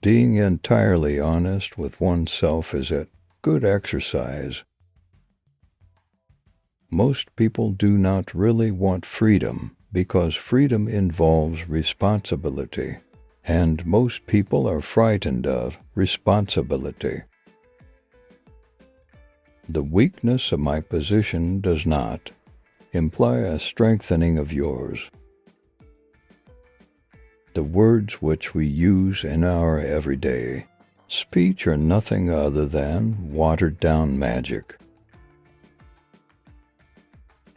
Being entirely honest with oneself is a good exercise. Most people do not really want freedom because freedom involves responsibility, and most people are frightened of responsibility. The weakness of my position does not imply a strengthening of yours. The words which we use in our everyday speech are nothing other than watered-down magic.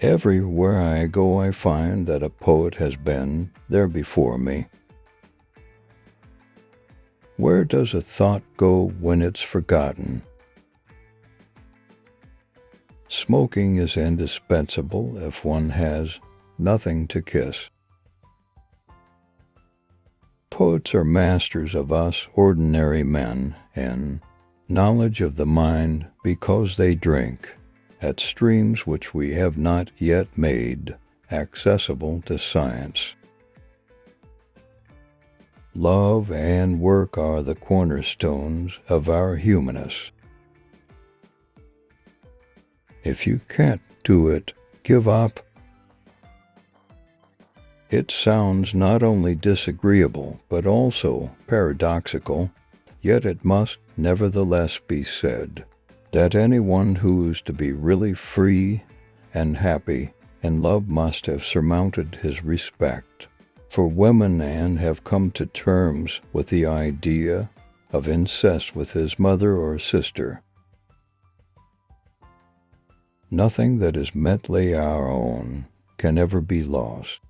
Everywhere I go, I find that a poet has been there before me. Where does a thought go when it's forgotten? Smoking is indispensable if one has nothing to kiss. Poets are masters of us ordinary men in knowledge of the mind because they drink at streams which we have not yet made accessible to science. Love and work are the cornerstones of our humanness. If you can't do it, give up. It sounds not only disagreeable, but also paradoxical, yet it must nevertheless be said that anyone who is to be really free and happy in love must have surmounted his respect for women and have come to terms with the idea of incest with his mother or sister. Nothing that is mentally our own can ever be lost.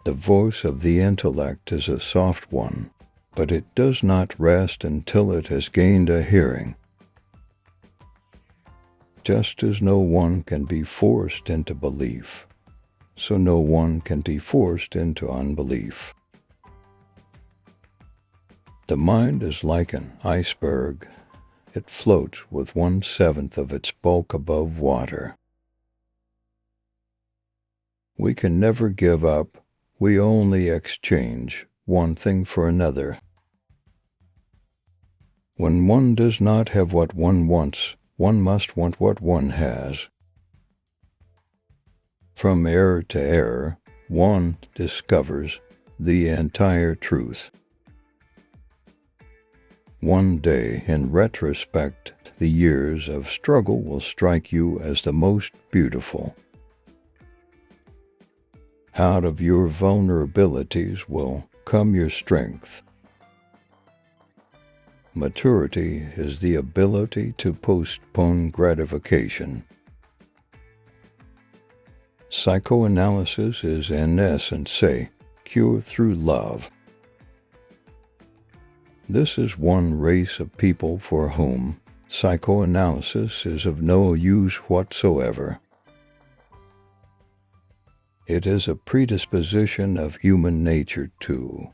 The voice of the intellect is a soft one, but it does not rest until it has gained a hearing. Just as no one can be forced into belief, so no one can be forced into unbelief. The mind is like an iceberg. It floats with 1/7 of its bulk above water. We can never give up. We only exchange one thing for another. When one does not have what one wants, one must want what one has. From error to error, one discovers the entire truth. One day, in retrospect, the years of struggle will strike you as the most beautiful. Out of your vulnerabilities will come your strength. Maturity is the ability to postpone gratification. Psychoanalysis is, in essence, a cure through love. This is one race of people for whom psychoanalysis is of no use whatsoever. It is a predisposition of human nature to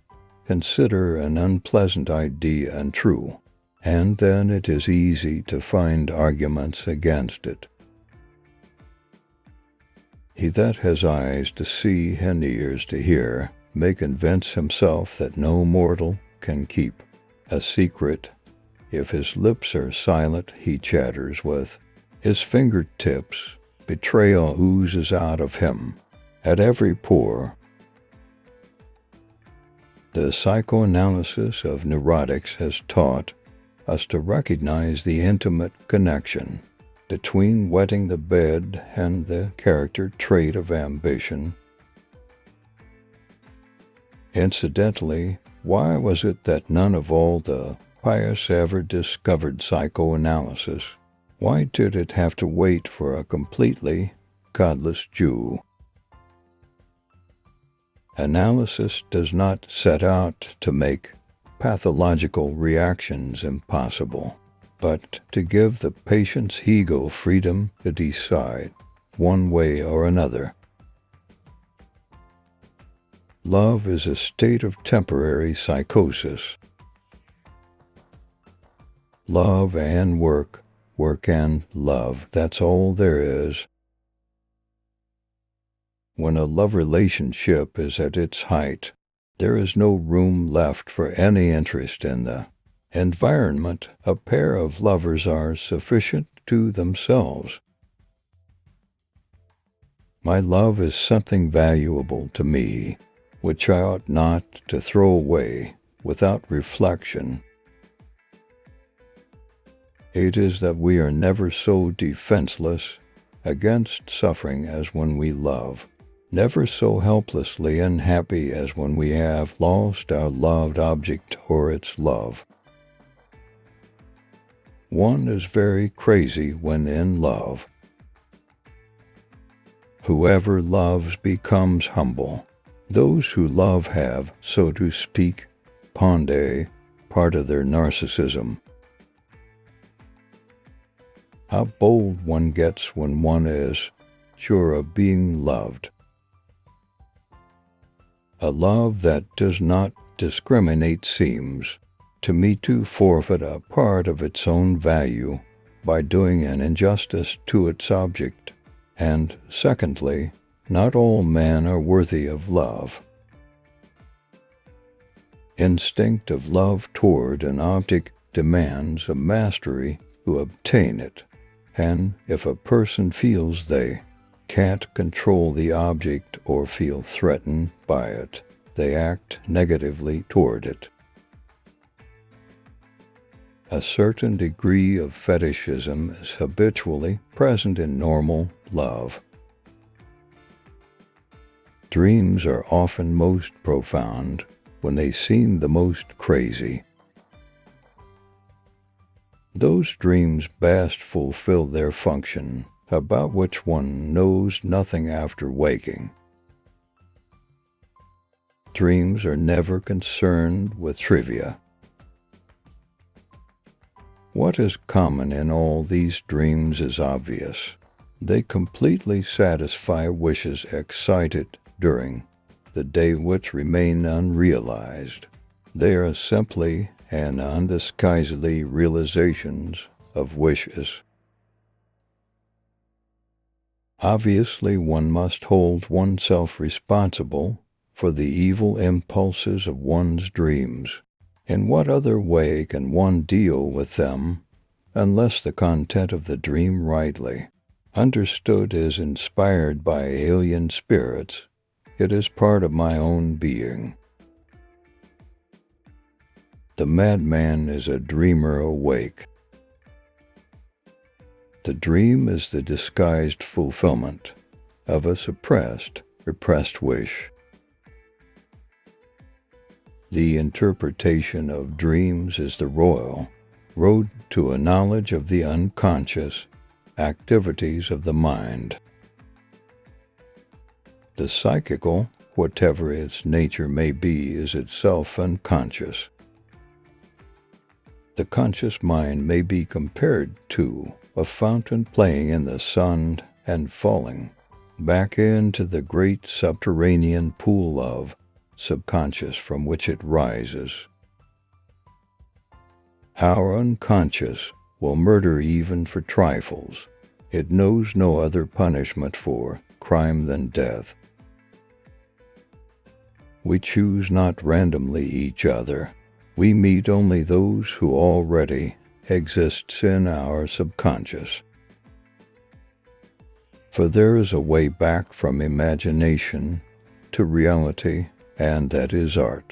consider an unpleasant idea untrue, and then it is easy to find arguments against it. He that has eyes to see and ears to hear may convince himself that no mortal can keep a secret. If his lips are silent, he chatters with his fingertips. Betrayal oozes out of him at every pore. The psychoanalysis of neurotics has taught us to recognize the intimate connection between wetting the bed and the character trait of ambition. Incidentally, why was it that none of all the pious ever discovered psychoanalysis? Why did it have to wait for a completely godless Jew? Analysis does not set out to make pathological reactions impossible, but to give the patient's ego freedom to decide one way or another. Love is a state of temporary psychosis. Love and work, work and love, that's all there is. When a love relationship is at its height, There is no room left for any interest in the environment. A pair of lovers are sufficient to themselves. My love is something valuable to me, which I ought not to throw away without reflection. It is that we are never so defenseless against suffering as when we love, never so helplessly unhappy as when we have lost our loved object or its love. One is very crazy when in love. Whoever loves becomes humble. Those who love have, so to speak, pawned part of their narcissism. How bold one gets when one is sure of being loved. A love that does not discriminate seems, to me, to forfeit a part of its own value by doing an injustice to its object. And, secondly, not all men are worthy of love. Instinct of love toward an object demands a mastery to obtain it, and if a person feels they can't control the object or feel threatened by it, they act negatively toward it. A certain degree of fetishism is habitually present in normal love. Dreams are often most profound when they seem the most crazy. Those dreams best fulfill their function, about which one knows nothing after waking. Dreams are never concerned with trivia. What is common in all these dreams is obvious. They completely satisfy wishes excited during the day which remain unrealized. They are simply and undisguisedly realizations of wishes. Obviously, one must hold oneself responsible for the evil impulses of one's dreams. In what other way can one deal with them unless the content of the dream, rightly understood, is inspired by alien spirits? It is part of my own being. The madman is a dreamer awake. The dream is the disguised fulfillment of a repressed wish. The interpretation of dreams is the road to a knowledge of the unconscious activities of the mind. The psychical, whatever its nature may be, is itself unconscious. The conscious mind may be compared to a fountain playing in the sun and falling back into the great subterranean pool of subconscious from which it rises. Our unconscious will murder even for trifles. It knows no other punishment for crime than death. We choose not randomly each other. We meet only those who already exists in our subconscious. For there is a way back from imagination to reality, and that is art.